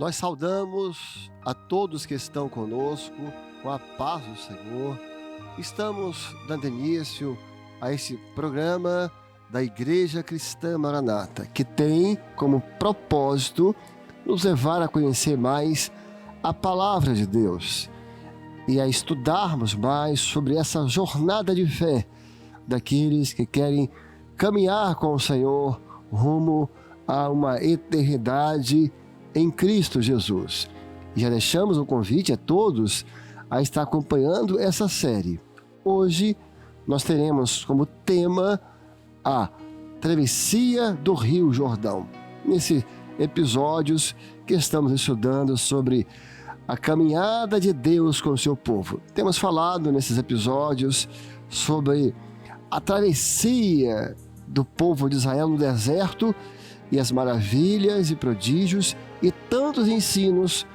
Nós saudamos a todos que estão conosco com a paz do Senhor. Estamos dando início a esse programa da Igreja Cristã Maranata, que tem como propósito nos levar a conhecer mais a Palavra de Deus e a estudarmos mais sobre essa jornada de fé daqueles que querem caminhar com o Senhor rumo a uma eternidade em Cristo Jesus. E já deixamos o convite a todos a estar acompanhando essa série. Hoje nós teremos como tema a travessia do Rio Jordão. Nesses episódios que estamos estudando sobre a caminhada de Deus com o seu povo. Temos falado nesses episódios sobre a travessia do povo de Israel no deserto e as maravilhas e prodígios e tantos ensinos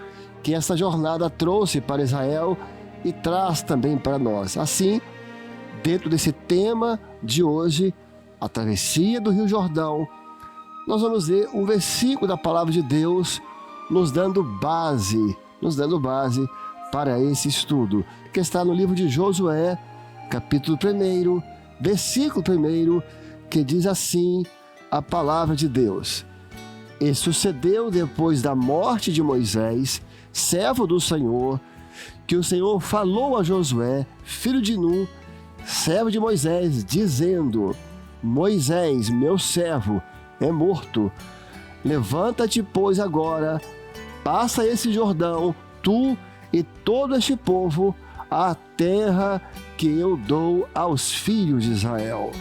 que essa jornada trouxe para Israel e traz também para nós. Assim, dentro desse tema de hoje, a travessia do Rio Jordão, nós vamos ver um versículo da Palavra de Deus nos dando base para esse estudo, que está no livro de Josué, capítulo 1, versículo 1, que diz assim a Palavra de Deus: E sucedeu depois da morte de Moisés, servo do Senhor, que o Senhor falou a Josué, filho de Nun, servo de Moisés, dizendo: Moisés, meu servo, é morto. Levanta-te, pois, agora, passa esse Jordão, tu e todo este povo, à terra que eu dou aos filhos de Israel.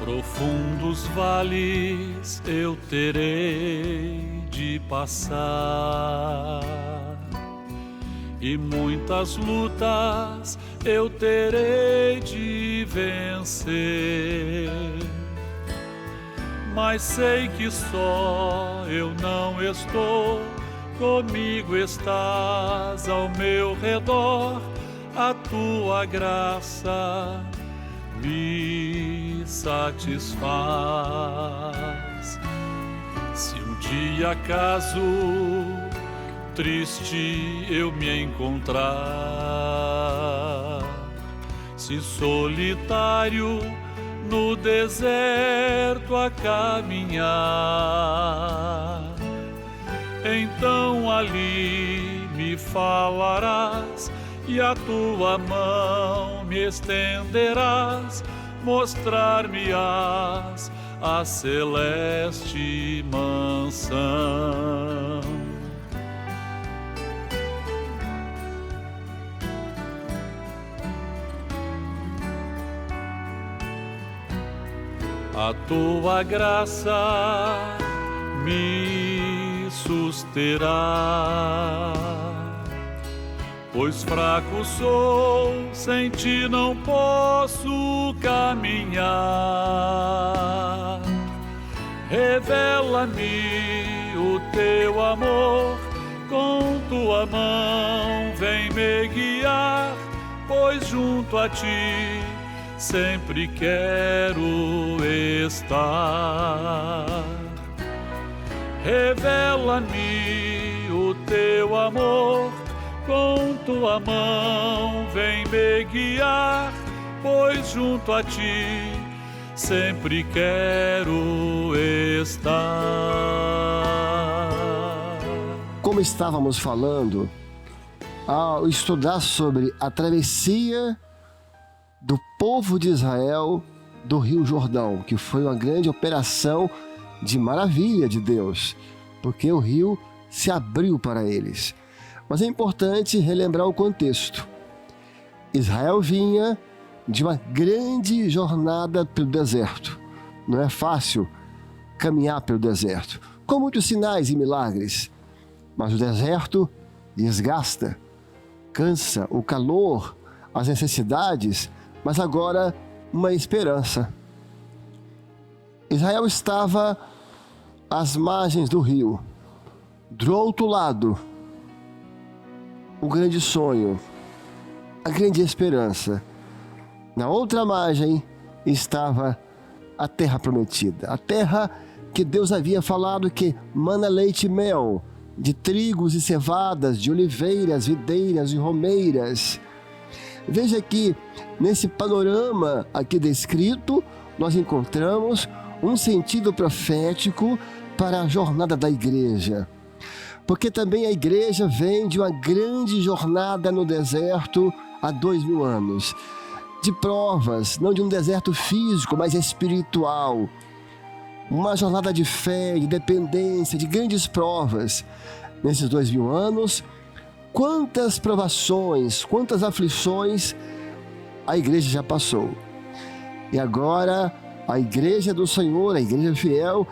Profundos vales eu terei de passar, e muitas lutas eu terei de vencer. Mas sei que só eu não estou, comigo estás ao meu redor, a tua graça me satisfaz. Se um dia acaso triste eu me encontrar, se solitário no deserto a caminhar, então ali me falarás e a tua mão me estenderás, mostrar-me-ás a celeste mansão. A tua graça me susterá, pois fraco sou, sem ti não posso caminhar. Revela-me o teu amor, com tua mão vem me guiar, pois junto a ti sempre quero estar. Revela-me o teu amor, com tua mão vem me guiar, pois junto a ti sempre quero estar. Como estávamos falando, ao estudar sobre a travessia do povo de Israel do Rio Jordão, que foi uma grande operação de maravilha de Deus, porque o rio se abriu para eles. Mas é importante relembrar o contexto. Israel vinha de uma grande jornada pelo deserto. Não é fácil caminhar pelo deserto, com muitos sinais e milagres. Mas o deserto desgasta, cansa, o calor, as necessidades, mas agora uma esperança. Israel estava às margens do rio. Do outro lado, o grande sonho, a grande esperança. Na outra margem estava a terra prometida, a terra que Deus havia falado que mana leite e mel, de trigos e cevadas, de oliveiras, videiras e romeiras. Veja que nesse panorama aqui descrito, nós encontramos um sentido profético para a jornada da igreja. Porque também a igreja vem de uma grande jornada no deserto há 2000 anos. De provas, não de um deserto físico, mas espiritual. Uma jornada de fé, de dependência, de grandes provas. Nesses 2000 anos, quantas provações, quantas aflições a igreja já passou. E agora, a igreja do Senhor, a igreja fiel,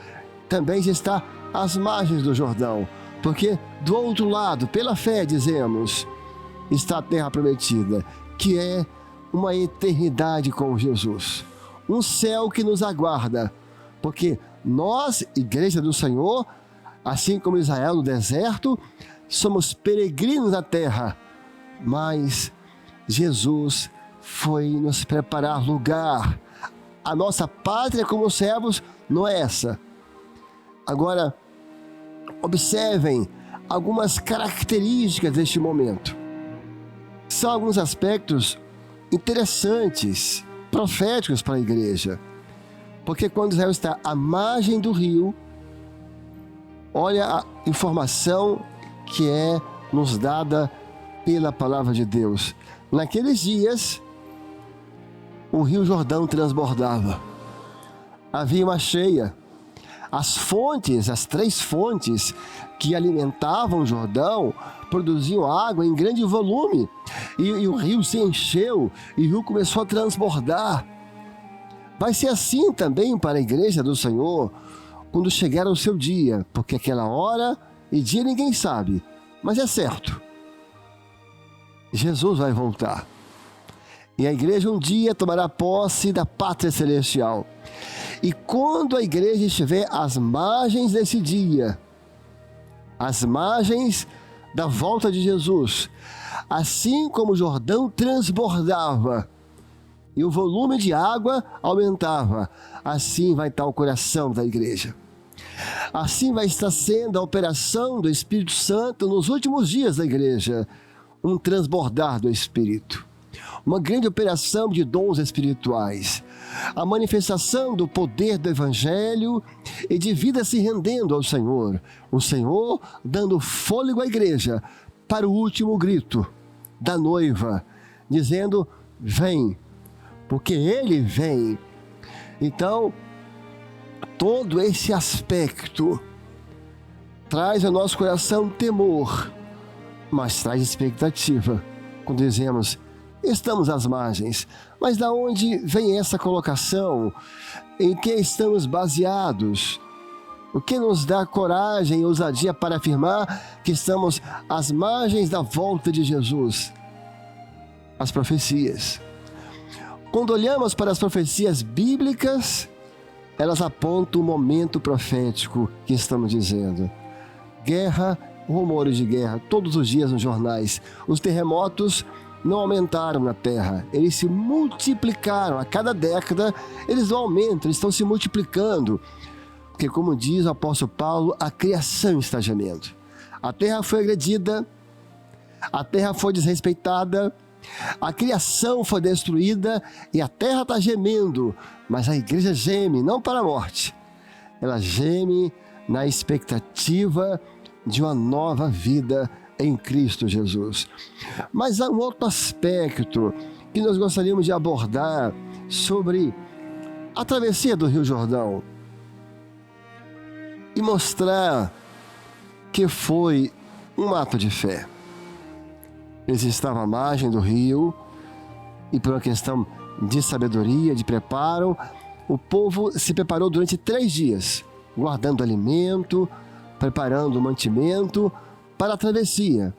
também já está às margens do Jordão. Porque do outro lado, pela fé, dizemos, está a terra prometida, que é uma eternidade com Jesus. Um céu que nos aguarda. Porque nós, igreja do Senhor, assim como Israel no deserto, somos peregrinos na terra. Mas Jesus foi nos preparar lugar. A nossa pátria como servos não é essa. Agora, observem algumas características deste momento. São alguns aspectos interessantes, proféticos para a igreja. Porque quando Israel está à margem do rio, olha a informação que é nos dada pela palavra de Deus. Naqueles dias, o rio Jordão transbordava. Havia uma cheia. As fontes, as 3 fontes que alimentavam o Jordão, produziam água em grande volume. E o rio se encheu e o rio começou a transbordar. Vai ser assim também para a igreja do Senhor, quando chegar o seu dia, porque aquela hora e dia ninguém sabe, mas é certo. Jesus vai voltar. E a igreja um dia tomará posse da pátria celestial. E quando a igreja estiver às margens desse dia, às margens da volta de Jesus, assim como o Jordão transbordava e o volume de água aumentava, assim vai estar o coração da igreja. Assim vai estar sendo a operação do Espírito Santo nos últimos dias da igreja, um transbordar do Espírito. Uma grande operação de dons espirituais, a manifestação do poder do Evangelho e de vida se rendendo ao Senhor. O Senhor dando fôlego à igreja para o último grito da noiva, dizendo: vem, porque Ele vem. Então, todo esse aspecto traz ao nosso coração temor, mas traz expectativa. Quando dizemos, estamos às margens, mas da onde vem essa colocação? Em que estamos baseados? O que nos dá coragem e ousadia para afirmar que estamos às margens da volta de Jesus? As profecias. Quando olhamos para as profecias bíblicas, elas apontam o momento profético que estamos dizendo. Guerra, rumores de guerra, todos os dias nos jornais. Os terremotos não aumentaram na terra, eles se multiplicaram. A cada década eles não aumentam, eles estão se multiplicando. Porque, como diz o apóstolo Paulo, a criação está gemendo. A terra foi agredida, a terra foi desrespeitada, a criação foi destruída e a terra está gemendo. Mas a igreja geme, não para a morte. Ela geme na expectativa de uma nova vida em Cristo Jesus. Mas há um outro aspecto que nós gostaríamos de abordar sobre a travessia do Rio Jordão e mostrar que foi um ato de fé. Eles estavam à margem do rio e, por uma questão de sabedoria, de preparo, o povo se preparou durante 3 dias, guardando alimento, preparando o mantimento para a travessia.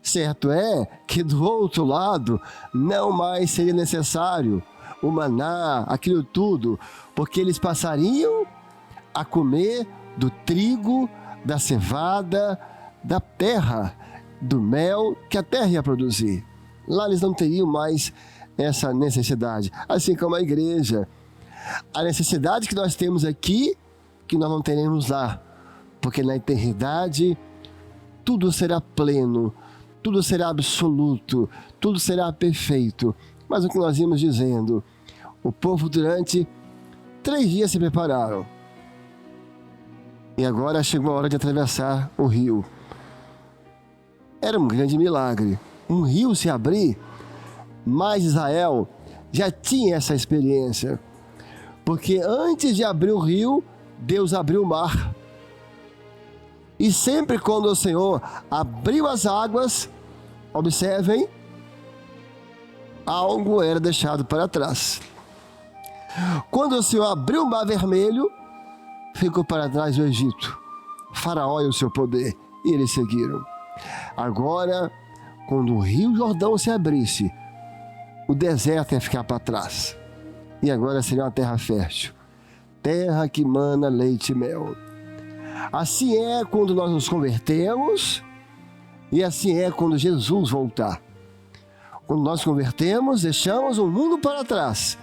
Certo é que do outro lado não mais seria necessário o maná, aquilo tudo, porque eles passariam a comer do trigo, da cevada, da terra, do mel que a terra ia produzir. Lá eles não teriam mais essa necessidade. Assim como a igreja, A necessidade que nós temos aqui, que nós não teremos lá, porque na eternidade tudo será pleno, tudo será absoluto, tudo será perfeito. Mas o que nós íamos dizendo, o povo durante 3 dias se prepararam. E agora chegou a hora de atravessar o rio. Era um grande milagre. Um rio se abrir, mas Israel já tinha essa experiência. Porque antes de abrir o rio, Deus abriu o mar. E sempre quando o Senhor abriu as águas, observem, algo era deixado para trás. Quando o Senhor abriu o mar vermelho, ficou para trás o Egito, Faraó e o seu poder, e eles seguiram. Agora, quando o rio Jordão se abrisse, o deserto ia ficar para trás. E agora seria uma terra fértil, terra que mana leite e mel. Assim é quando nós nos convertemos, e assim é quando Jesus voltar. Quando nós convertemos, deixamos o mundo para trás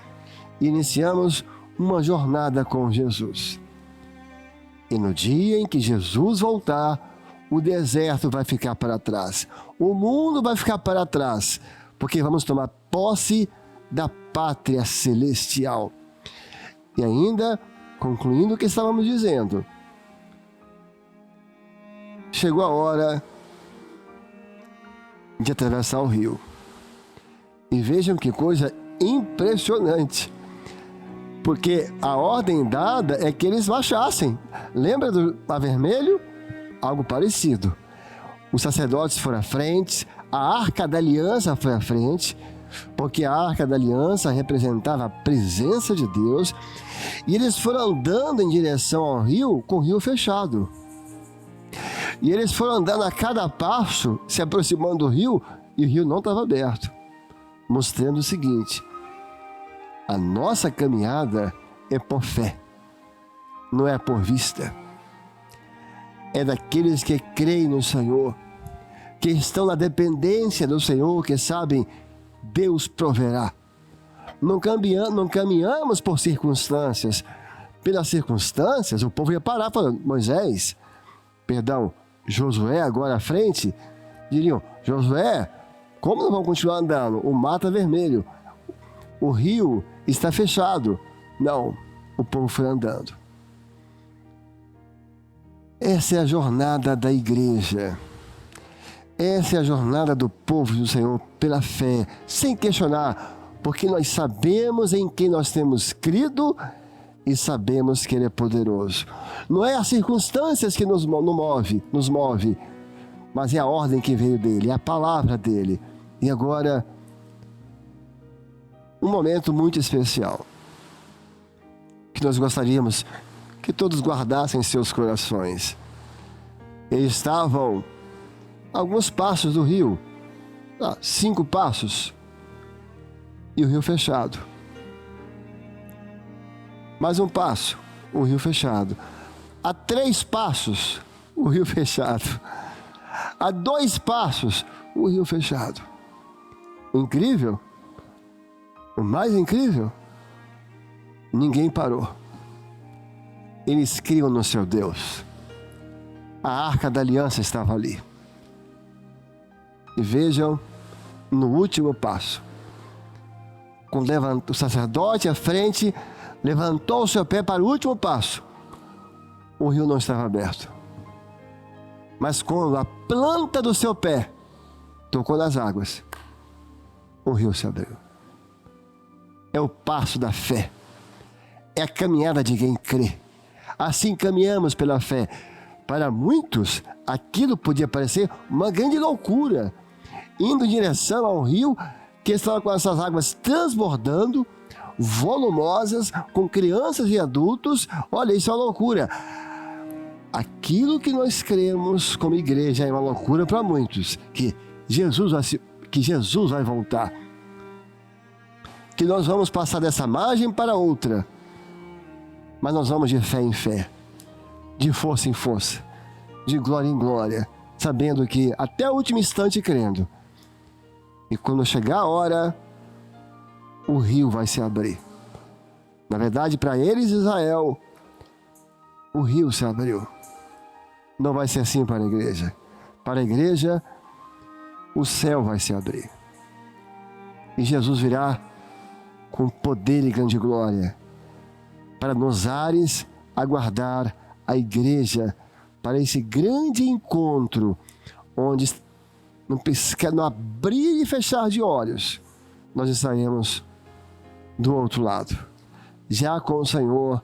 e iniciamos uma jornada com Jesus. E no dia em que Jesus voltar, o deserto vai ficar para trás. O mundo vai ficar para trás, porque vamos tomar posse da pátria celestial. E ainda, concluindo o que estávamos dizendo, chegou a hora de atravessar o rio. E vejam que coisa impressionante, porque a ordem dada é que eles baixassem. Lembra do Mar Vermelho? Algo parecido. Os sacerdotes foram à frente, a Arca da Aliança foi à frente, porque a Arca da Aliança representava a presença de Deus, e eles foram andando em direção ao rio com o rio fechado. E eles foram andando a cada passo, se aproximando do rio, e o rio não estava aberto, mostrando o seguinte: a nossa caminhada é por fé, não é por vista. É daqueles que creem no Senhor, que estão na dependência do Senhor, que sabem, Deus proverá. Não caminhamos por circunstâncias. Pelas circunstâncias, o povo ia parar falando, Josué agora à frente, diriam, Josué, como não vão continuar andando? O mar está vermelho, o rio está fechado. Não, o povo foi andando. Essa é a jornada da igreja. Essa é a jornada do povo do Senhor pela fé, sem questionar, porque nós sabemos em quem nós temos crido e sabemos que Ele é poderoso. Não é as circunstâncias que nos move, mas é a ordem que veio dEle, é a palavra dEle. E agora, um momento muito especial, que nós gostaríamos que todos guardassem em seus corações. Eles estavam a alguns passos do rio, 5 passos, e o rio fechado. Mais um passo, o rio fechado. A 3 passos, o rio fechado. A 2 passos, o rio fechado. Incrível? O mais incrível? Ninguém parou. Eles criam no seu Deus. A Arca da Aliança estava ali. E vejam, no último passo, quando o sacerdote à frente levantou o seu pé para o último passo, o rio não estava aberto. Mas quando a planta do seu pé tocou nas águas, o rio se abriu. É o passo da fé. É a caminhada de quem crê. Assim caminhamos pela fé. Para muitos, aquilo podia parecer uma grande loucura, indo em direção ao rio que estava com essas águas transbordando, volumosas, com crianças e adultos. Olha, isso é uma loucura. Aquilo que nós cremos como igreja é uma loucura para muitos, que Jesus vai voltar, que nós vamos passar dessa margem para outra, mas nós vamos de fé em fé, de força em força, de glória em glória, sabendo que até o último instante crendo. E quando chegar a hora, o rio vai se abrir. Na verdade, para eles, Israel, o rio se abriu. Não vai ser assim para a igreja. Para a igreja, o céu vai se abrir. E Jesus virá com poder e grande glória para nos ares aguardar a igreja para esse grande encontro, onde no abrir e fechar de olhos, nós estaremos do outro lado, já com o Senhor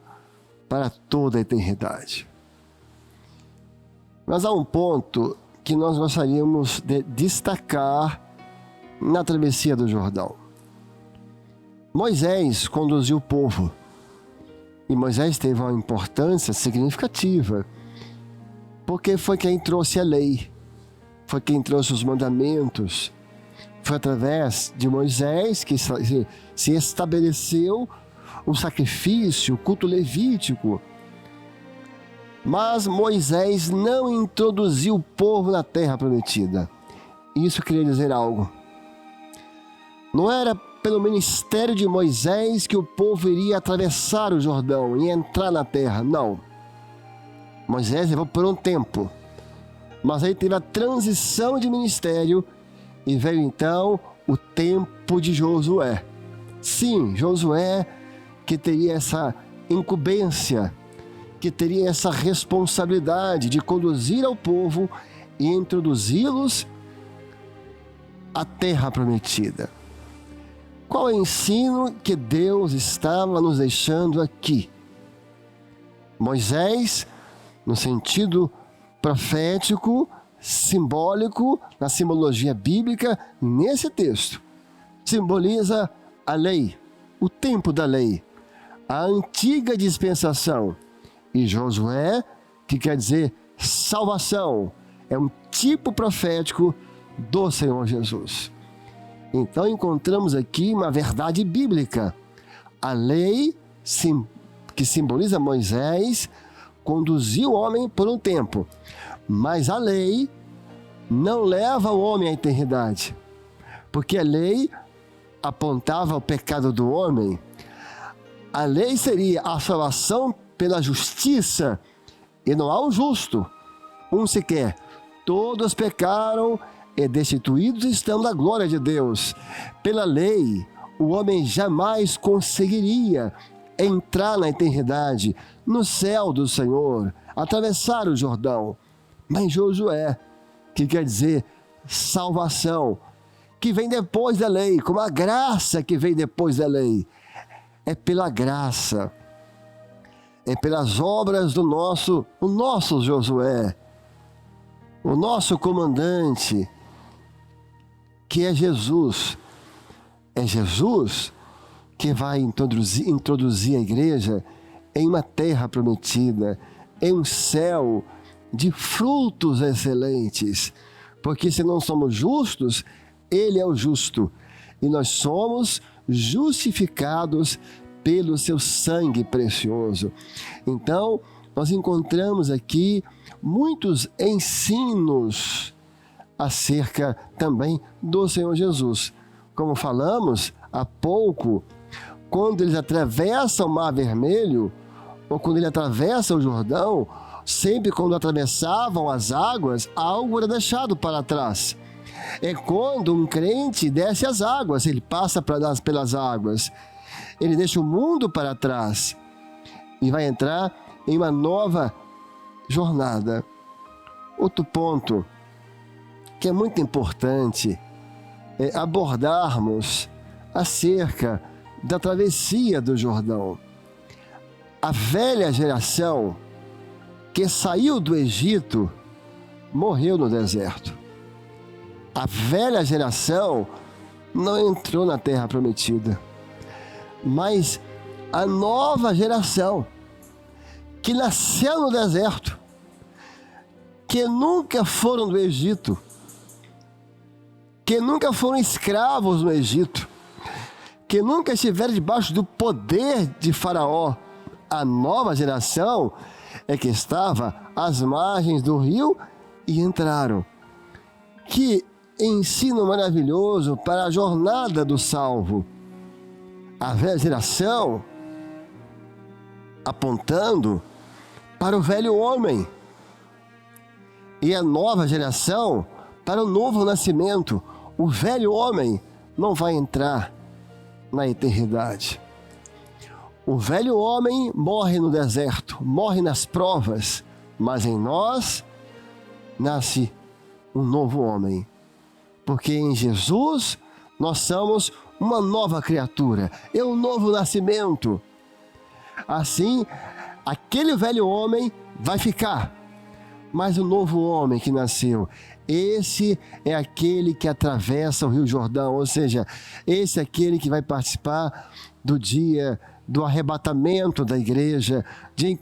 para toda a eternidade. Mas há um ponto que nós gostaríamos de destacar na travessia do Jordão. Moisés conduziu o povo, e Moisés teve uma importância significativa, porque foi quem trouxe a lei, foi quem trouxe os mandamentos. Foi através de Moisés que se estabeleceu o sacrifício, o culto levítico. Mas Moisés não introduziu o povo na terra prometida. Isso queria dizer algo. Não era pelo ministério de Moisés que o povo iria atravessar o Jordão e entrar na terra, não. Moisés levou por um tempo, mas aí teve a transição de ministério e veio então o tempo de Josué. Sim, Josué que teria essa incumbência, que teria essa responsabilidade de conduzir ao povo e introduzi-los à terra prometida. Qual é o ensino que Deus estava nos deixando aqui? Moisés, no sentido profético, simbólico, na simbologia bíblica, nesse texto, simboliza a lei, o tempo da lei, a antiga dispensação. E Josué, que quer dizer salvação, é um tipo profético do Senhor Jesus. Então encontramos aqui uma verdade bíblica. A lei, que simboliza Moisés, conduziu o homem por um tempo, mas a lei não leva o homem à eternidade, porque a lei apontava o pecado do homem. A lei seria a salvação pela justiça, e não há um justo, um sequer. Todos pecaram e destituídos estão da glória de Deus. Pela lei, o homem jamais conseguiria entrar na eternidade, no céu do Senhor, atravessar o Jordão. Mas Josué, que quer dizer salvação, que vem depois da lei, como a graça que vem depois da lei, é pela graça, é pelas obras do nosso Josué, o nosso comandante, que é Jesus. É Jesus que vai introduzir a igreja em uma terra prometida, em um céu de frutos excelentes. Porque se não somos justos, Ele é o justo. E nós somos justificados pelo seu sangue precioso. Então, nós encontramos aqui muitos ensinos acerca também do Senhor Jesus. Como falamos há pouco, quando eles atravessam o Mar Vermelho, ou quando ele atravessa o Jordão, sempre quando atravessavam as águas, algo era deixado para trás. É quando um crente desce as águas, ele passa pelas águas, ele deixa o mundo para trás e vai entrar em uma nova jornada. Outro ponto que é muito importante é abordarmos acerca da travessia do Jordão. A velha geração que saiu do Egito morreu no deserto. A velha geração não entrou na terra prometida, mas a nova geração que nasceu no deserto, que nunca foram do Egito, que nunca foram escravos no Egito, que nunca estiveram debaixo do poder de Faraó, a nova geração é que estava às margens do rio e entraram. Que ensino maravilhoso para a jornada do salvo. A velha geração apontando para o velho homem. E a nova geração para o novo nascimento. O velho homem não vai entrar na eternidade. O velho homem morre no deserto, morre nas provas, mas em nós nasce um novo homem. Porque em Jesus nós somos uma nova criatura, é um novo nascimento. Assim, aquele velho homem vai ficar, mas o novo homem que nasceu, esse é aquele que atravessa o Rio Jordão, ou seja, esse é aquele que vai participar do dia do arrebatamento da igreja, de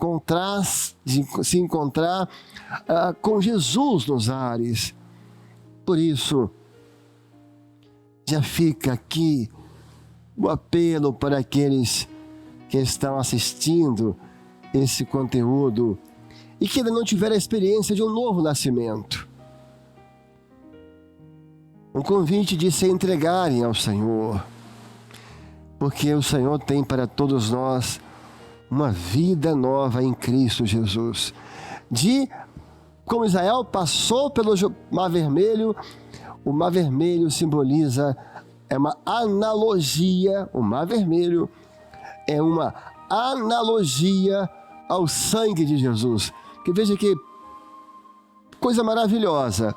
se encontrar com Jesus nos ares. Por isso, já fica aqui o apelo para aqueles que estão assistindo esse conteúdo e que ainda não tiveram a experiência de um novo nascimento. Um convite de se entregarem ao Senhor, porque o Senhor tem para todos nós uma vida nova em Cristo Jesus. Como Israel passou pelo Mar Vermelho, o Mar Vermelho simboliza, é uma analogia, o Mar Vermelho é uma analogia ao sangue de Jesus. Porque veja que coisa maravilhosa.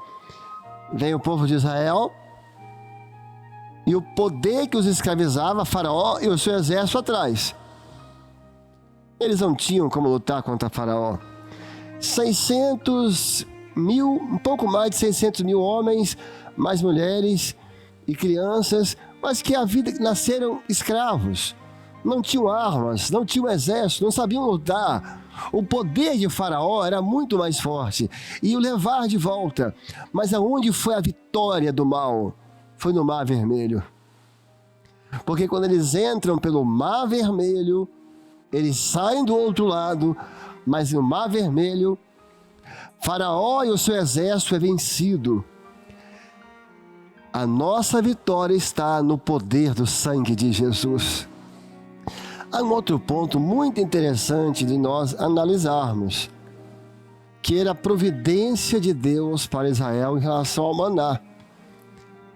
Vem o povo de Israel e o poder que os escravizava, Faraó e o seu exército atrás. Eles não tinham como lutar contra Faraó. 600 mil, um pouco mais de 600 mil homens, mais mulheres e crianças, mas que a vida nasceram escravos. Não tinham armas, não tinham exército, não sabiam lutar. O poder de Faraó era muito mais forte e o levar de volta. Mas aonde foi a vitória do mal? Foi no Mar Vermelho. Porque quando eles entram pelo Mar Vermelho, eles saem do outro lado, mas no Mar Vermelho, Faraó e o seu exército é vencido. A nossa vitória está no poder do sangue de Jesus. Há um outro ponto muito interessante de nós analisarmos, que era a providência de Deus para Israel em relação ao maná.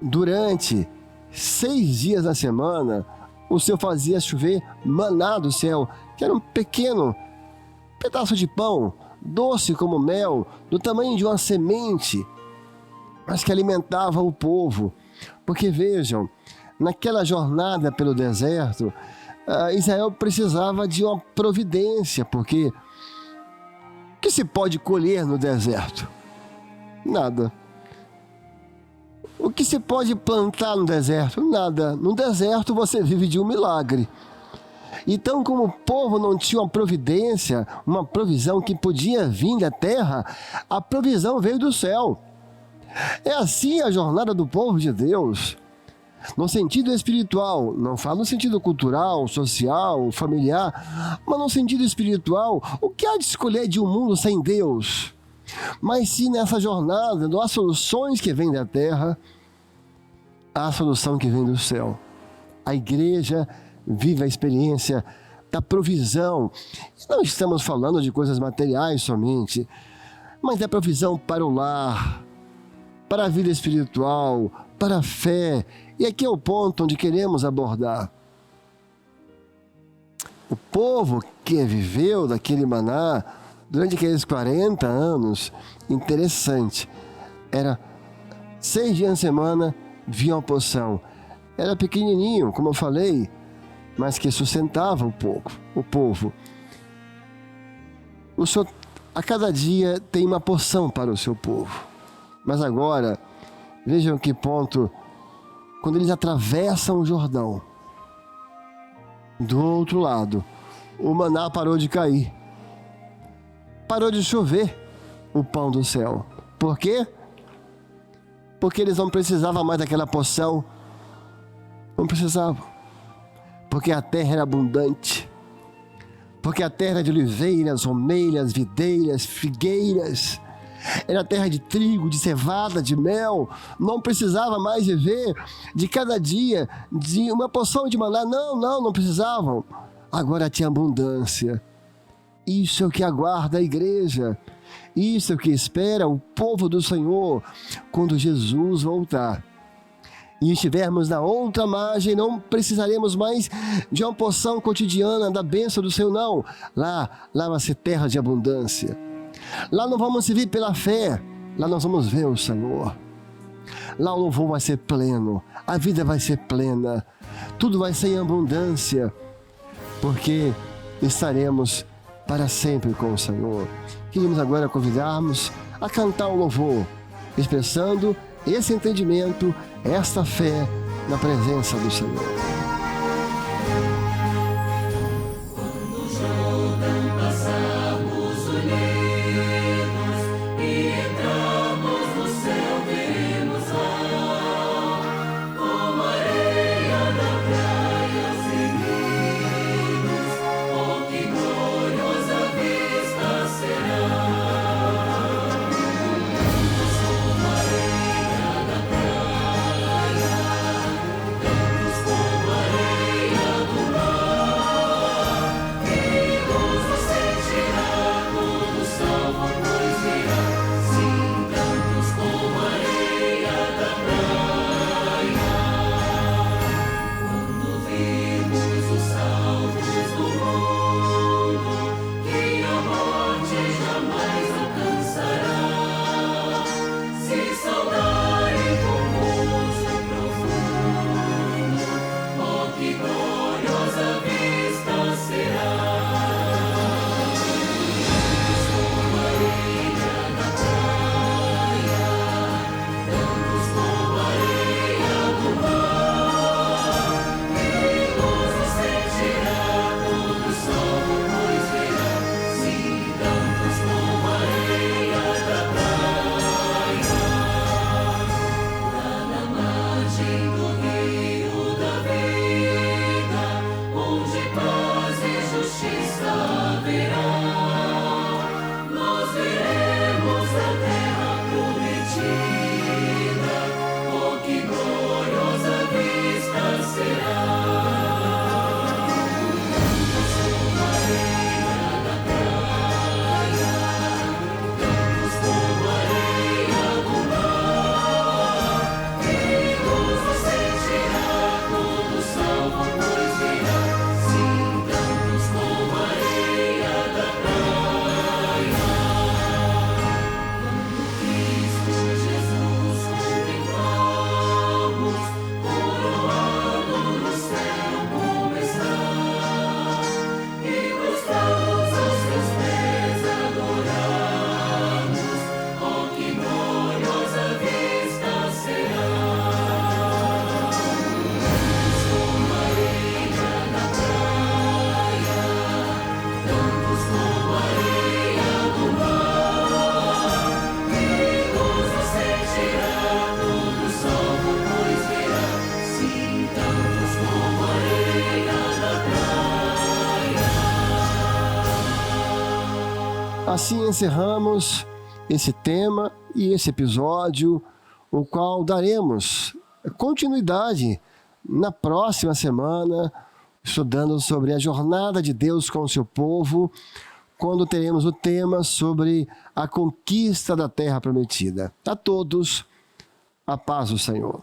Durante 6 dias da semana, o Senhor fazia chover maná do céu, que era um pequeno pedaço de pão, doce como mel, do tamanho de uma semente, mas que alimentava o povo. Porque vejam, naquela jornada pelo deserto, Israel precisava de uma providência, porque o que se pode colher no deserto? Nada. O que se pode plantar no deserto? Nada. No deserto você vive de um milagre. Então, como o povo não tinha uma providência, uma provisão que podia vir da terra, a provisão veio do céu. É assim a jornada do povo de Deus. No sentido espiritual, não falo no sentido cultural, social, familiar, mas no sentido espiritual, o que há de escolher de um mundo sem Deus? Mas sim, nessa jornada, não há soluções que vêm da terra, há a solução que vem do céu. A igreja vive a experiência da provisão. Não estamos falando de coisas materiais somente, mas da provisão para o lar, para a vida espiritual, para a fé. E aqui é o ponto onde queremos abordar. O povo que viveu daquele maná durante aqueles 40 anos, interessante, era 6 dias na semana, vinha uma porção. Era pequenininho, como eu falei, mas que sustentava o povo. O Senhor, a cada dia, tem uma porção para o seu povo. Mas agora, vejam que ponto, quando eles atravessam o Jordão, do outro lado, o maná parou de cair. Parou de chover o pão do céu. Por quê? Porque eles não precisavam mais daquela porção. Não precisavam. Porque a terra era abundante. Porque a terra era de oliveiras, romeiras, videiras, figueiras. Era terra de trigo, de cevada, de mel. Não precisava mais viver de cada dia de uma porção de maná. Não precisavam. Agora tinha abundância. Isso é o que aguarda a igreja. Isso é o que espera o povo do Senhor quando Jesus voltar. E estivermos na outra margem, não precisaremos mais de uma porção cotidiana da bênção do Senhor, não. Lá vai ser terra de abundância. Lá não vamos viver pela fé, lá nós vamos ver o Senhor. Lá o louvor vai ser pleno, a vida vai ser plena, tudo vai ser em abundância, porque estaremos para sempre com o Senhor. Queríamos agora convidarmos a cantar o louvor, expressando esse entendimento, esta fé na presença do Senhor. Assim encerramos esse tema e esse episódio, o qual daremos continuidade na próxima semana, estudando sobre a jornada de Deus com o seu povo, quando teremos o tema sobre a conquista da terra prometida. A todos, a paz do Senhor.